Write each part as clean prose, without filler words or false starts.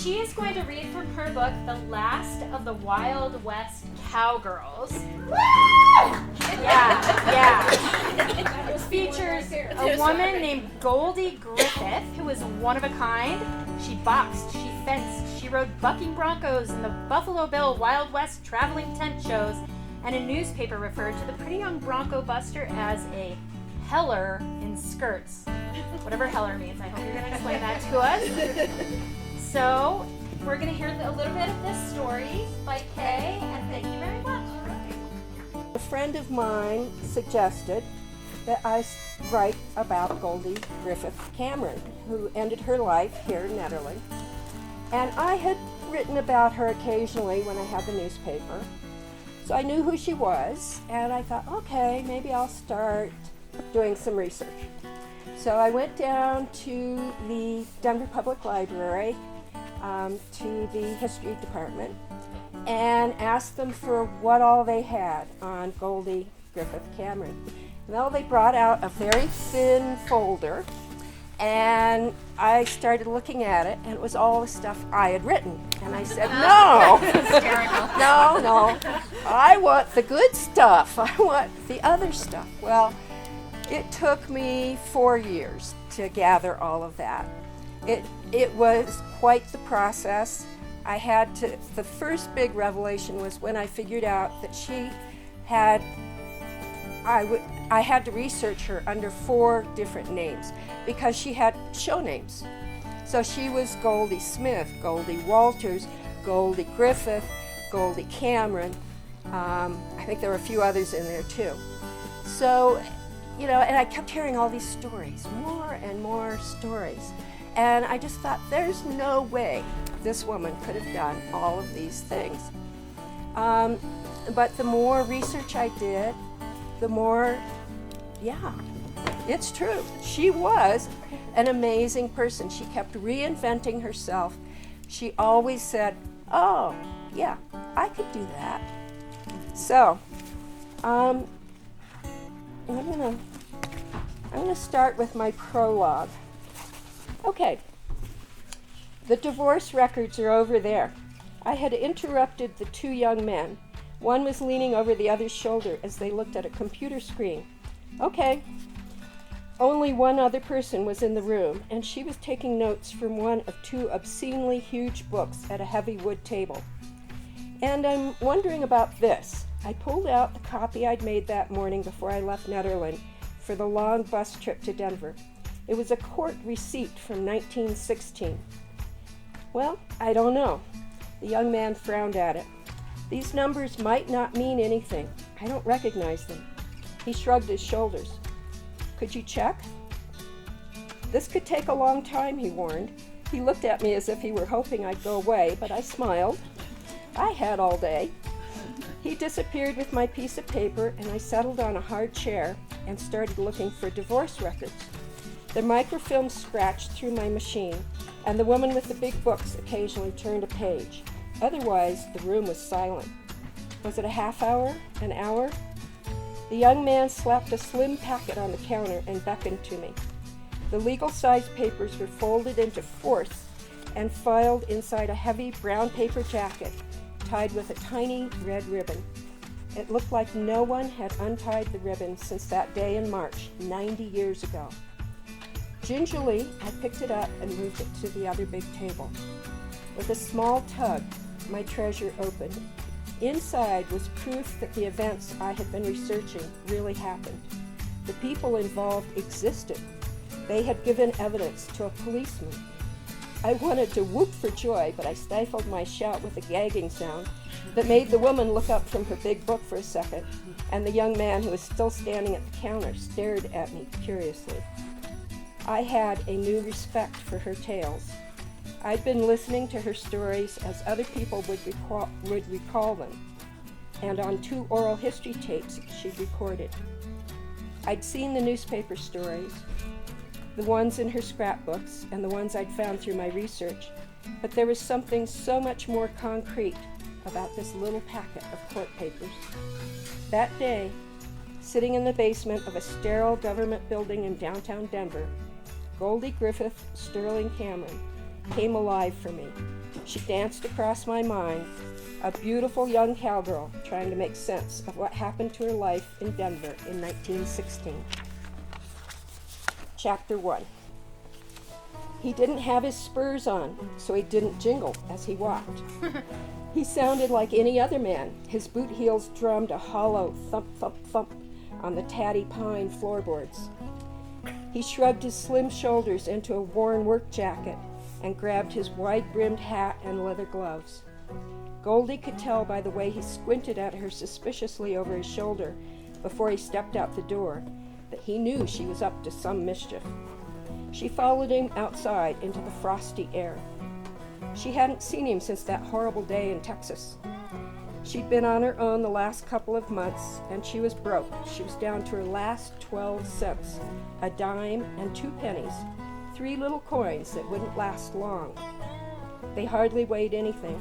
She is going to read from her book, The Last of the Wild West Cowgirls. Yeah. It features a woman named Goldie Griffith, who is one of a kind. She boxed, she fenced, she rode bucking broncos in the Buffalo Bill Wild West traveling tent shows, and a newspaper referred to the pretty young bronco buster as a heller in skirts. Whatever heller means. I hope you're going to explain that to us. So, we're going to hear a little bit of this story by Kay, and thank you very much. A friend of mine suggested that I write about Goldie Griffith Cameron, who ended her life here in Nederland. And I had written about her occasionally when I had the newspaper. So I knew who she was, and I thought, okay, maybe I'll start doing some research. So I went down to the Denver Public Library, to the history department, and asked them for what all they had on Goldie Griffith Cameron. Well, they brought out a very thin folder, and I started looking at it, and it was all the stuff I had written. And I said, no, no, I want the good stuff. I want the other stuff. Well, it took me 4 years to gather all of that. It was quite the process. The first big revelation was when I figured out that she had, I had to research her under 4 different names because she had show names. So she was Goldie Smith, Goldie Walters, Goldie Griffith, Goldie Cameron. I think there were a few others in there too. So, you know, and I kept hearing all these stories, more and more stories. And I just thought, there's no way this woman could have done all of these things. But the more research I did, the more, yeah, it's true. She was an amazing person. She kept reinventing herself. She always said, oh, yeah, I could do that. So, I'm gonna start with my prologue. Okay, the divorce records are over there. I had interrupted the 2 young men. One was leaning over the other's shoulder as they looked at a computer screen. Okay, only one other person was in the room, and she was taking notes from one of 2 obscenely huge books at a heavy wood table. And I'm wondering about this. I pulled out the copy I'd made that morning before I left Nederland for the long bus trip to Denver. It was a court receipt from 1916. Well, I don't know. The young man frowned at it. These numbers might not mean anything. I don't recognize them. He shrugged his shoulders. Could you check? This could take a long time, he warned. He looked at me as if he were hoping I'd go away, but I smiled. I had all day. He disappeared with my piece of paper, and I settled on a hard chair and started looking for divorce records. The microfilm scratched through my machine, and the woman with the big books occasionally turned a page. Otherwise, the room was silent. Was it a half hour? An hour? The young man slapped a slim packet on the counter and beckoned to me. The legal-sized papers were folded into fourths and filed inside a heavy brown paper jacket tied with a tiny red ribbon. It looked like no one had untied the ribbon since that day in March, 90 years ago. Gingerly, I picked it up and moved it to the other big table. With a small tug, my treasure opened. Inside was proof that the events I had been researching really happened. The people involved existed. They had given evidence to a policeman. I wanted to whoop for joy, but I stifled my shout with a gagging sound that made the woman look up from her big book for a second, and the young man who was still standing at the counter stared at me curiously. I had a new respect for her tales. I'd been listening to her stories as other people would recall them, and on 2 oral history tapes she'd recorded. I'd seen the newspaper stories, the ones in her scrapbooks and the ones I'd found through my research, but there was something so much more concrete about this little packet of court papers. That day, sitting in the basement of a sterile government building in downtown Denver, Goldie Griffith Sterling Cameron came alive for me. She danced across my mind, a beautiful young cowgirl trying to make sense of what happened to her life in Denver in 1916. Chapter 1. He didn't have his spurs on, so he didn't jingle as he walked. He sounded like any other man. His boot heels drummed a hollow thump, thump, thump on the tatty pine floorboards. He shrugged his slim shoulders into a worn work jacket and grabbed his wide-brimmed hat and leather gloves. Goldie could tell by the way he squinted at her suspiciously over his shoulder before he stepped out the door that he knew she was up to some mischief. She followed him outside into the frosty air. She hadn't seen him since that horrible day in Texas. She'd been on her own the last couple of months, and she was broke. She was down to her last 12 cents, a dime and 2 pennies, 3 little coins that wouldn't last long. They hardly weighed anything,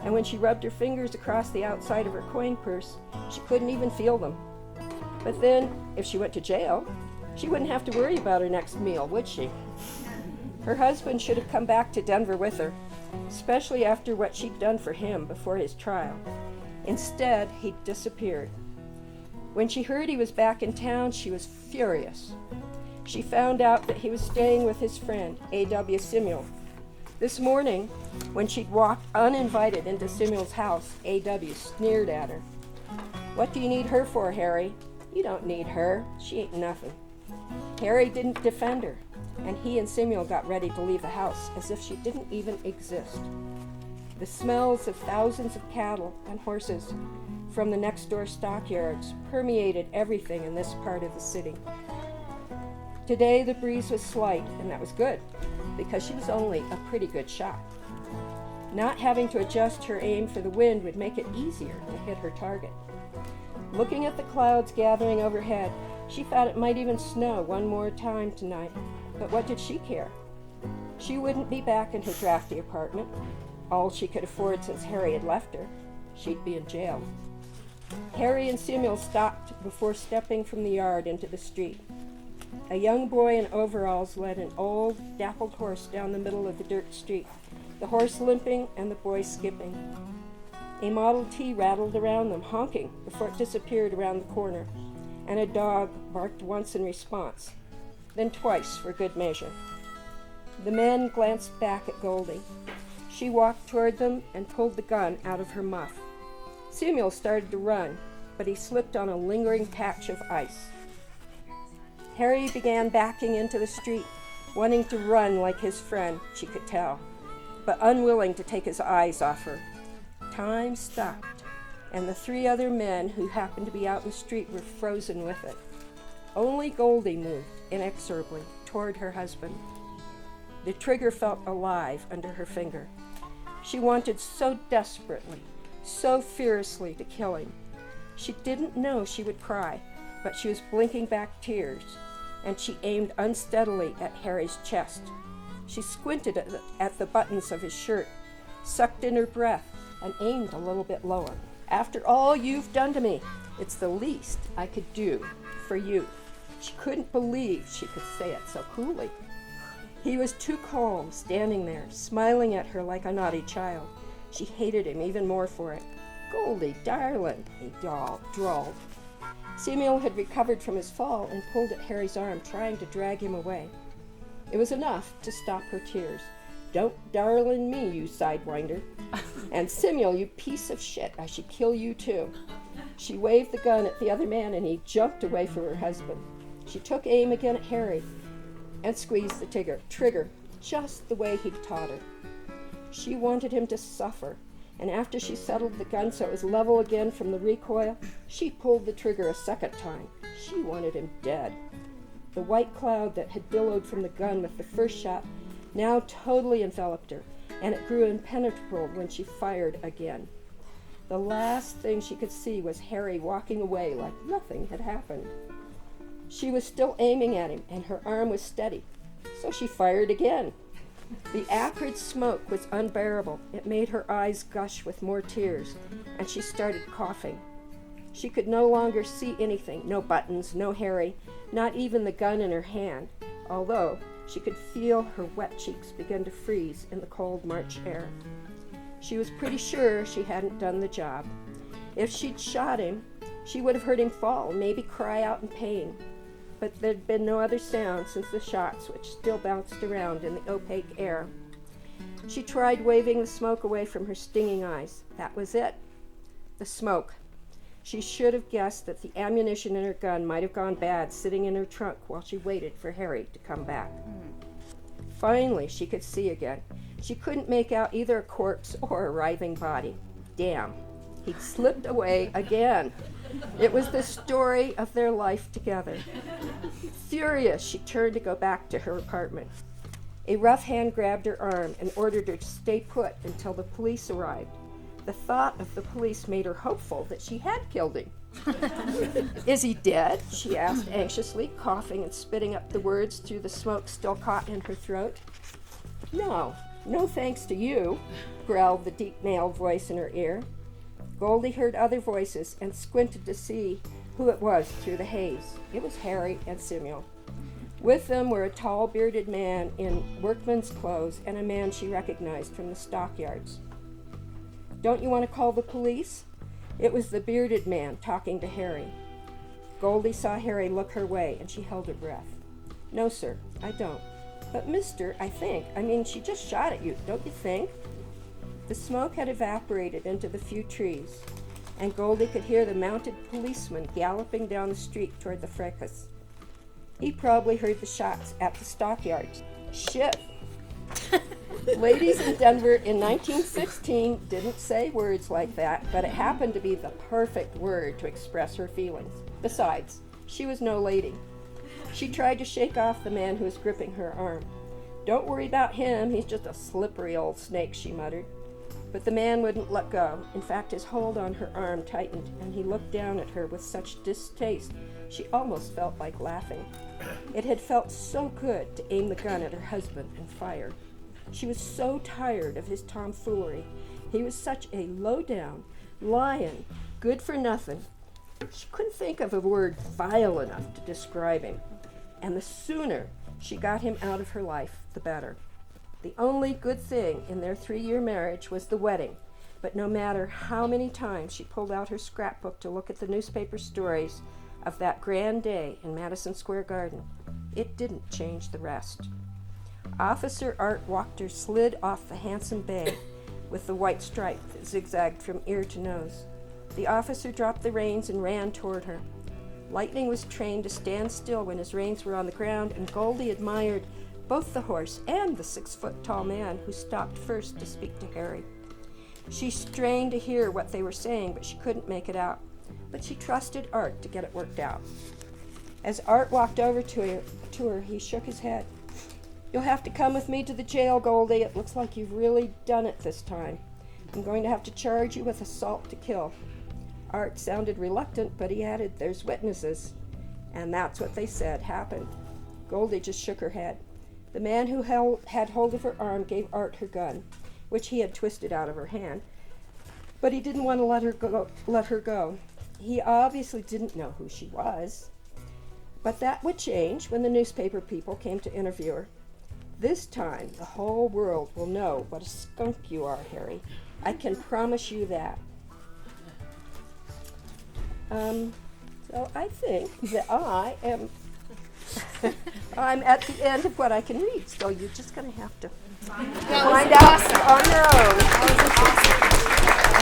and when she rubbed her fingers across the outside of her coin purse, she couldn't even feel them. But then, if she went to jail, she wouldn't have to worry about her next meal, would she? Her husband should have come back to Denver with her, especially after what she'd done for him before his trial. Instead, he'd disappeared. When she heard he was back in town, she was furious. She found out that he was staying with his friend, A.W. Samuel. This morning, when she'd walked uninvited into Samuel's house, A.W. sneered at her. "What do you need her for, Harry? You don't need her. She ain't nothing." Harry didn't defend her, and he and Samuel got ready to leave the house as if she didn't even exist. The smells of thousands of cattle and horses from the next-door stockyards permeated everything in this part of the city. Today the breeze was slight, and that was good, because she was only a pretty good shot. Not having to adjust her aim for the wind would make it easier to hit her target. Looking at the clouds gathering overhead, she thought it might even snow one more time tonight, but what did she care? She wouldn't be back in her drafty apartment, all she could afford since Harry had left her. She'd be in jail. Harry and Samuel stopped before stepping from the yard into the street. A young boy in overalls led an old, dappled horse down the middle of the dirt street, the horse limping and the boy skipping. A Model T rattled around them, honking before it disappeared around the corner, and a dog barked once in response, then twice for good measure. The men glanced back at Goldie. She walked toward them and pulled the gun out of her muff. Samuel started to run, but he slipped on a lingering patch of ice. Harry began backing into the street, wanting to run like his friend, she could tell, but unwilling to take his eyes off her. Time stopped, and the 3 other men who happened to be out in the street were frozen with it. Only Goldie moved inexorably toward her husband. The trigger felt alive under her finger. She wanted so desperately, so fiercely to kill him. She didn't know she would cry, but she was blinking back tears, and she aimed unsteadily at Harry's chest. She squinted at the buttons of his shirt, sucked in her breath, and aimed a little bit lower. "After all you've done to me, it's the least I could do for you." She couldn't believe she could say it so coolly. He was too calm, standing there, smiling at her like a naughty child. She hated him even more for it. "Goldie, darling," he drawled. Samuel had recovered from his fall and pulled at Harry's arm, trying to drag him away. It was enough to stop her tears. "Don't darling me, you sidewinder. And Samuel, you piece of shit, I should kill you too." She waved the gun at the other man, and he jumped away from her husband. She took aim again at Harry and squeezed the trigger just the way he'd taught her. She wanted him to suffer, and after she settled the gun so it was level again from the recoil, she pulled the trigger a second time. She wanted him dead. The white cloud that had billowed from the gun with the first shot now totally enveloped her, and it grew impenetrable when she fired again. The last thing she could see was Harry walking away like nothing had happened. She was still aiming at him, and her arm was steady, so she fired again. The acrid smoke was unbearable. It made her eyes gush with more tears, and she started coughing. She could no longer see anything, no buttons, no Harry, not even the gun in her hand, although She could feel her wet cheeks begin to freeze in the cold March air. She was pretty sure she hadn't done the job. If she'd shot him, she would have heard him fall, maybe cry out in pain. But there'd been no other sound since the shots, which still bounced around in the opaque air. She tried waving the smoke away from her stinging eyes. That was it. The smoke. She should have guessed that the ammunition in her gun might have gone bad sitting in her trunk while she waited for Harry to come back. Finally, she could see again. She couldn't make out either a corpse or a writhing body. Damn, he'd slipped away again. It was the story of their life together. Furious, she turned to go back to her apartment. A rough hand grabbed her arm and ordered her to stay put until the police arrived. The thought of the police made her hopeful that she had killed him. Is he dead? She asked anxiously, coughing and spitting up the words through the smoke still caught in her throat. No thanks to you, growled the deep male voice in her ear. Goldie heard other voices and squinted to see who it was through the haze. It was Harry and Samuel. With them were a tall, bearded man in workman's clothes and a man she recognized from the stockyards. Don't you want to call the police? It was the bearded man talking to Harry. Goldie saw Harry look her way, and she held her breath. No, sir, I don't. But mister, she just shot at you, don't you think? The smoke had evaporated into the few trees, and Goldie could hear the mounted policeman galloping down the street toward the fracas. He probably heard the shots at the stockyards. Shit! Ladies in Denver in 1916 didn't say words like that, but it happened to be the perfect word to express her feelings. Besides, she was no lady. She tried to shake off the man who was gripping her arm. Don't worry about him, he's just a slippery old snake, she muttered. But the man wouldn't let go. In fact, his hold on her arm tightened, and he looked down at her with such distaste she almost felt like laughing. It had felt so good to aim the gun at her husband and fire. She was so tired of his tomfoolery. He was such a low-down, lying, good-for-nothing. She couldn't think of a word vile enough to describe him. And the sooner she got him out of her life, the better. The only good thing in their 3-year marriage was the wedding. But no matter how many times she pulled out her scrapbook to look at the newspaper stories of that grand day in Madison Square Garden, it didn't change the rest. Officer Art Wachter slid off the handsome bay with the white stripe that zigzagged from ear to nose. The officer dropped the reins and ran toward her. Lightning was trained to stand still when his reins were on the ground, and Goldie admired both the horse and the 6-foot-tall man who stopped first to speak to Harry. She strained to hear what they were saying, but she couldn't make it out. But she trusted Art to get it worked out. As Art walked over to her, he shook his head. You'll have to come with me to the jail, Goldie. It looks like you've really done it this time. I'm going to have to charge you with assault to kill. Art sounded reluctant, but he added, there's witnesses. And that's what they said happened. Goldie just shook her head. The man who had hold of her arm gave Art her gun, which he had twisted out of her hand, but he didn't want to let her go. He obviously didn't know who she was. But that would change when the newspaper people came to interview her. This time, the whole world will know what a skunk you are, Harry. I can promise you that. So I think that I'm at the end of what I can read, so you're just going to have to find out on your own. That was awesome.